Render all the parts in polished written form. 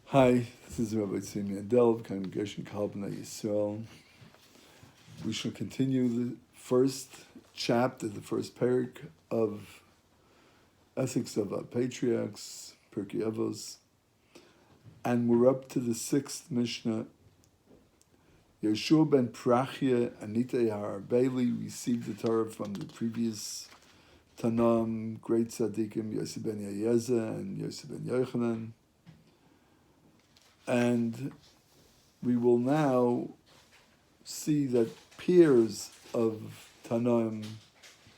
Hi, this is Rabbi Tzvi Mandel of Congregation Kal B'nai Yisrael. We shall continue the first chapter, the first parak of Ethics of our Patriarchs, Pirkei Avos, and we're up to the sixth Mishnah. Yeshua ben Prachia Anita Bailey received the Torah from the previous Tanam, great tzaddikim, Yosef ben Yayezer and Yosef ben Yochanan. And we will now see that peers of Tanaim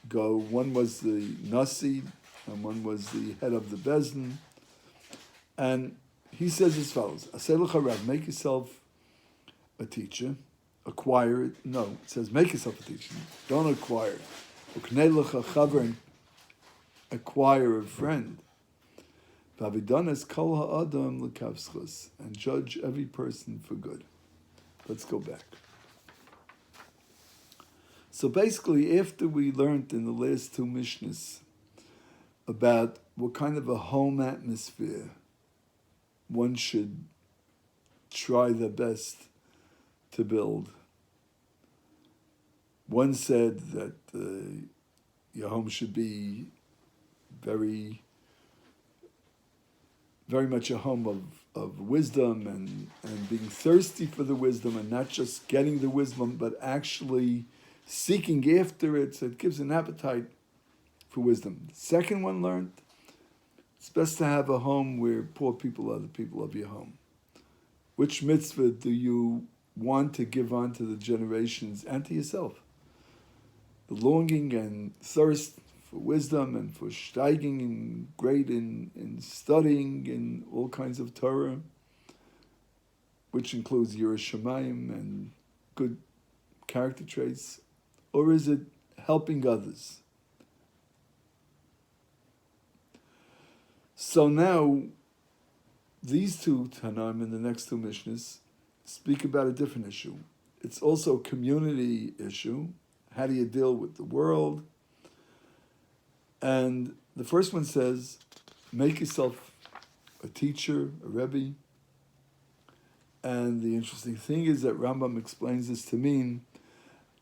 go. One was the Nasi, and one was the head of the Bezdin. And he says as follows, Aseh lecha Rav, make yourself a teacher, acquire it. No, it says make yourself a teacher, don't acquire it. Uknei lecha chaver, and acquire a friend. Vavidanes kol ha'adam l'kavschus, and judge every person for good. Let's go back. So basically, after we learned in the last two Mishnahs about what kind of a home atmosphere one should try their best to build, one said that your home should be very much a home of wisdom and being thirsty for the wisdom and not just getting the wisdom, but actually seeking after it, so it gives an appetite for wisdom. The second one learned, it's best to have a home where poor people are the people of your home. Which mitzvah do you want to give on to the generations and to yourself? The longing and thirst for wisdom and for steiging and great in studying in all kinds of Torah, which includes Yiras Shamayim and good character traits, or is it helping others? So now, these two Tanaim in the next two Mishnahs speak about a different issue. It's also a community issue. How do you deal with the world? And the first one says, make yourself a teacher, a Rebbe. And the interesting thing is that Rambam explains this to mean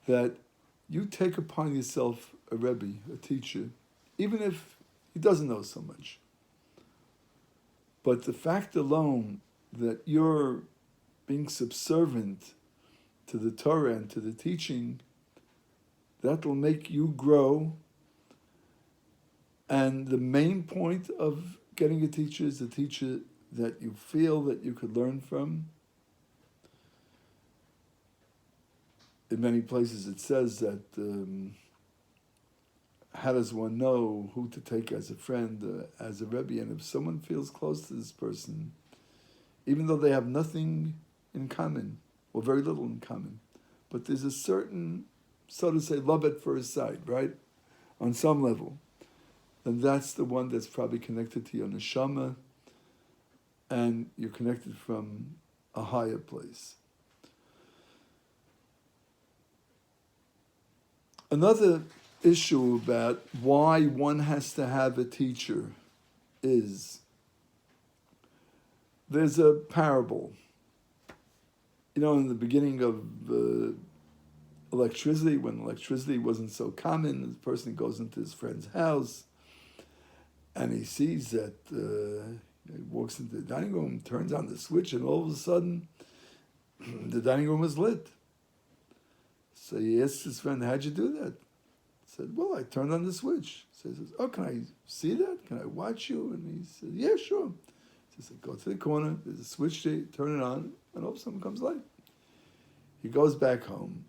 that you take upon yourself a Rebbe, a teacher, even if he doesn't know so much. But the fact alone that you're being subservient to the Torah and to the teaching, that will make you grow. And the main point of getting a teacher is a teacher that you feel that you could learn from. In many places it says that how does one know who to take as a friend, as a Rebbe? And if someone feels close to this person, even though they have nothing in common, or very little in common, but there's a certain, so to say, love at first sight, right? On some level. Then that's the one that's probably connected to your neshama, and you're connected from a higher place. Another issue about why one has to have a teacher is there's a parable. You know, in the beginning of electricity, when electricity wasn't so common, the person goes into his friend's house and he sees that he walks into the dining room, turns on the switch, and all of a sudden the dining room is lit. So he asks his friend, how'd you do that? He said, well, I turned on the switch. So he says, oh, can I see that? Can I watch you? And he said, yeah, sure. He says, go to the corner, there's a switch there, turn it on, and all of a sudden comes light. He goes back home,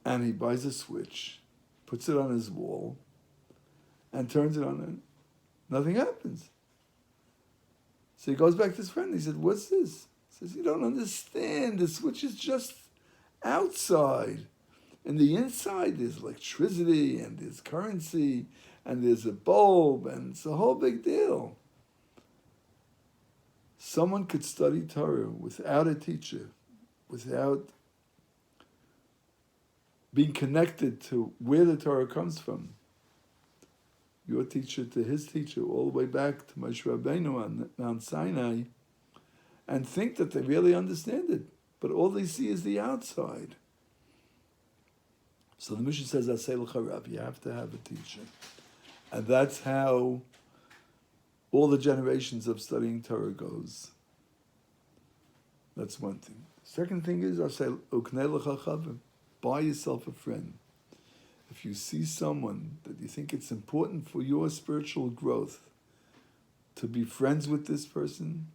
and he buys a switch, puts it on his wall, and turns it on, and nothing happens. So he goes back to his friend, he said, what's this? He says, you don't understand, the switch is just outside. In the inside, there's electricity, and there's currency, and there's a bulb, and it's a whole big deal. Someone could study Torah without a teacher, without being connected to where the Torah comes from. Your teacher to his teacher, all the way back to Moshe Rabbeinu on Mount Sinai, and think that they really understand it. But all they see is the outside. So the Mishnah says, Aseh l'cha Rav, you have to have a teacher. And that's how all the generations of studying Torah goes. That's one thing. Second thing is, Aseh uknei l'cha chavim, buy yourself a friend. If you see someone that you think it's important for your spiritual growth to be friends with this person,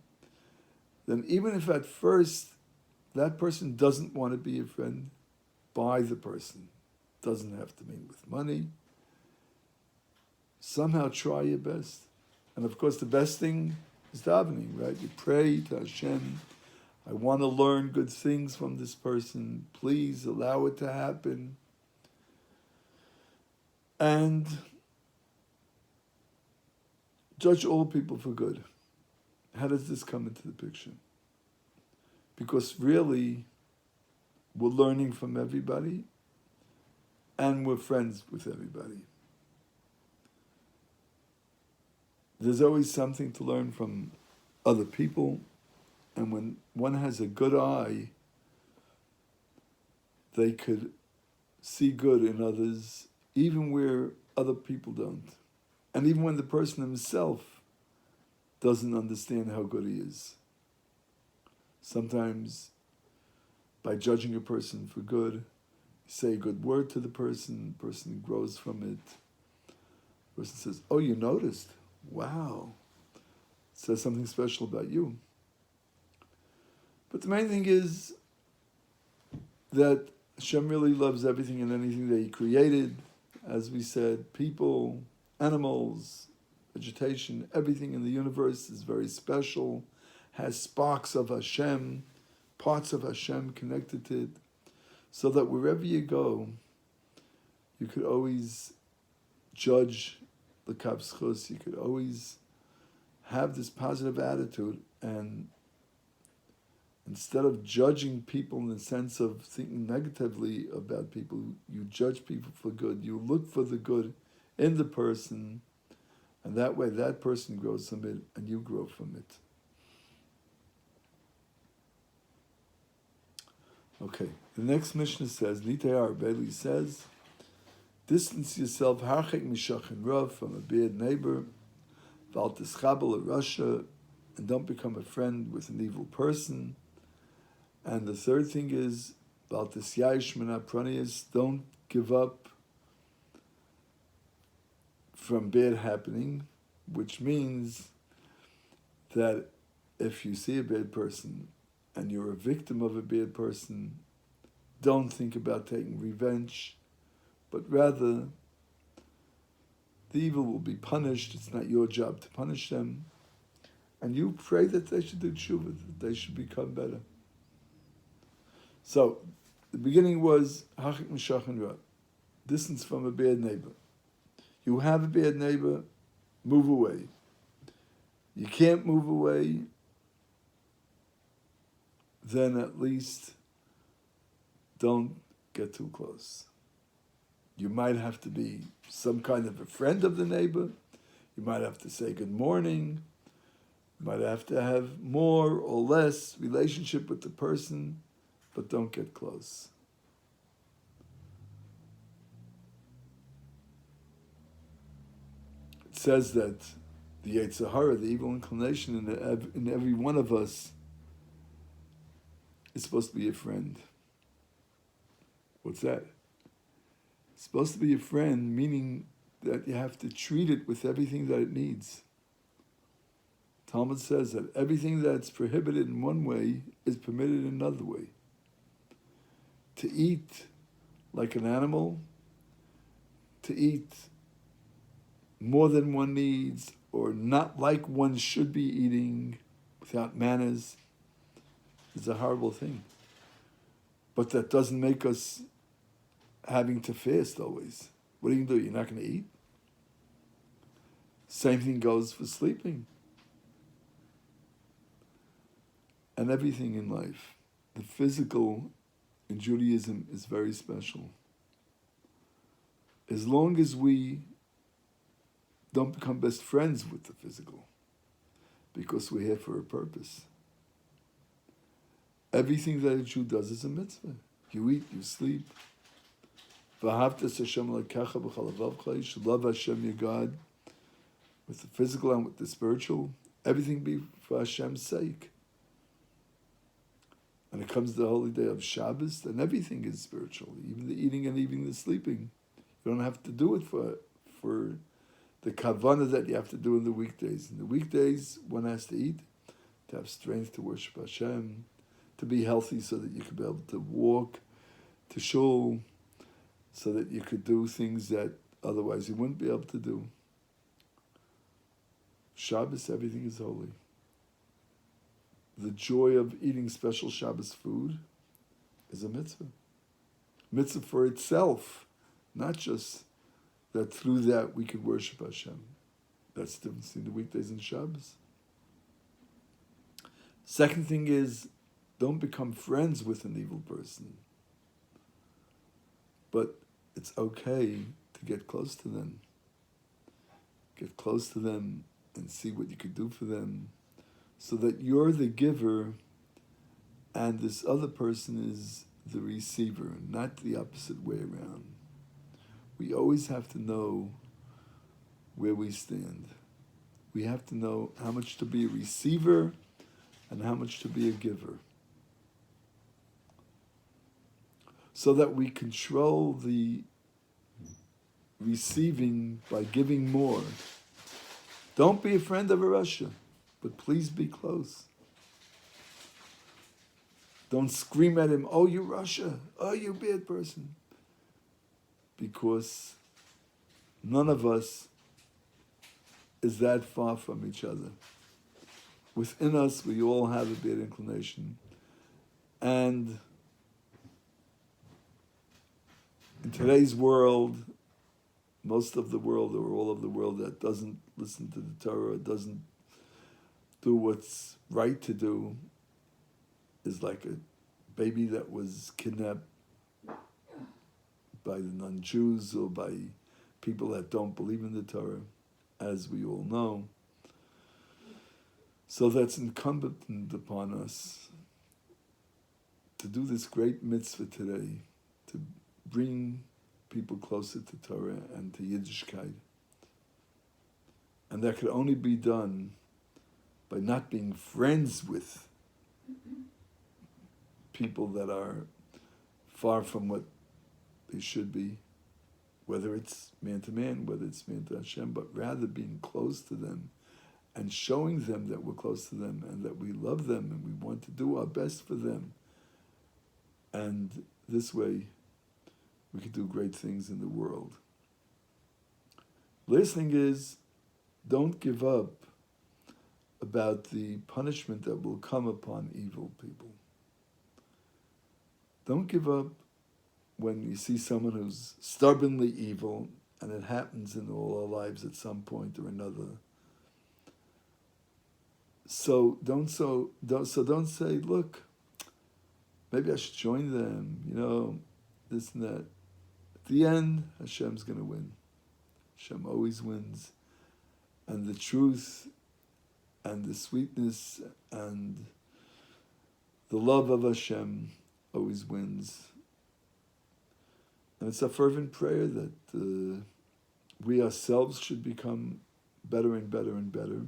then even if at first that person doesn't want to be a friend, buy the person. Doesn't have to mean with money. Somehow try your best. And of course the best thing is davening, right? You pray to Hashem, I want to learn good things from this person. Please allow it to happen. And judge all people for good. How does this come into the picture? Because really, we're learning from everybody and we're friends with everybody. There's always something to learn from other people, and when one has a good eye, they could see good in others, even where other people don't. And even when the person himself doesn't understand how good he is. Sometimes, by judging a person for good, you say a good word to the person grows from it. The person says, oh, you noticed? Wow. It says something special about you. But the main thing is that Hashem really loves everything and anything that He created. As we said, people, animals, vegetation, everything in the universe is very special, has sparks of Hashem, parts of Hashem connected to it, so that wherever you go, you could always judge the kapschus, you could always have this positive attitude, and instead of judging people in the sense of thinking negatively about people, you judge people for good. You look for the good in the person, and that way that person grows from it and you grow from it. Okay, the next Mishnah says, Nitayar Bailey says, distance yourself harchek mishachin rav, from a bad neighbor, val tischabel a rasha, and don't become a friend with an evil person. And the third thing is, val tisyayish min hapranius, don't give up from bad happening, which means that if you see a bad person and you're a victim of a bad person, don't think about taking revenge, but rather the evil will be punished. It's not your job to punish them. And you pray that they should do tshuva, that they should become better. So, the beginning was hachik mishachin ra, distance from a bad neighbor. You have a bad neighbor, move away. You can't move away, then at least don't get too close. You might have to be some kind of a friend of the neighbor. You might have to say good morning. You might have to have more or less relationship with the person, but don't get close. It says that the Yetzer Hara, the evil inclination in every one of us, is supposed to be a friend. What's that? It's supposed to be a friend, meaning that you have to treat it with everything that it needs. Talmud says that everything that's prohibited in one way is permitted in another way. To eat like an animal, to eat more than one needs, or not like one should be eating without manners, is a horrible thing. But that doesn't make us having to fast always. What are you going to do? You're not going to eat? Same thing goes for sleeping. And everything in life. The physical in Judaism is very special. As long as we don't become best friends with the physical, because we're here for a purpose. Everything that a Jew does is a mitzvah. You eat, you sleep. V'ahavtas Hashem l'kecha b'chol levavcha. You should love Hashem, your God, with the physical and with the spiritual. Everything be for Hashem's sake. When it comes to the holy day of Shabbos, then everything is spiritual, even the eating and even the sleeping. You don't have to do it for the kavanah that you have to do in the weekdays. In the weekdays, one has to eat, to have strength to worship Hashem, to be healthy so that you could be able to walk to shul, so that you could do things that otherwise you wouldn't be able to do. Shabbos, everything is holy. The joy of eating special Shabbos food is a mitzvah. Mitzvah for itself, not just that through that we could worship Hashem. That's the difference between the weekdays and Shabbos. Second thing is, don't become friends with an evil person. But it's okay to get close to them. Get close to them and see what you could do for them, so that you're the giver and this other person is the receiver, not the opposite way around. We always have to know where we stand. We have to know how much to be a receiver and how much to be a giver, so that we control the receiving by giving more. Don't be a friend of a Russia, but please be close. Don't scream at him, oh, you Russia, oh, you bad person. Because none of us is that far from each other. Within us, we all have a bad inclination. And in today's world, most of the world or all of the world that doesn't listen to the Torah, doesn't do what's right to do, is like a baby that was kidnapped by the non-Jews or by people that don't believe in the Torah, as we all know. So that's incumbent upon us to do this great mitzvah today, to bring people closer to Torah and to Yiddishkeit. And that could only be done by not being friends with people that are far from what they should be, whether it's man to man, whether it's man to Hashem, but rather being close to them and showing them that we're close to them and that we love them and we want to do our best for them. And this way, we could do great things in the world. Last thing is, don't give up about the punishment that will come upon evil people. Don't give up when you see someone who's stubbornly evil, and it happens in all our lives at some point or another. So don't say, look, maybe I should join them, this and that. At the end, Hashem's going to win. Hashem always wins. And the truth and the sweetness and the love of Hashem always wins. And it's a fervent prayer that we ourselves should become better and better and better.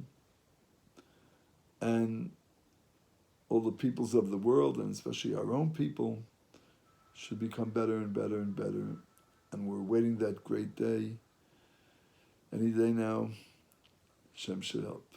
And all the peoples of the world, and especially our own people, should become better and better and better. And we're waiting that great day. Any day now, Hashem should help.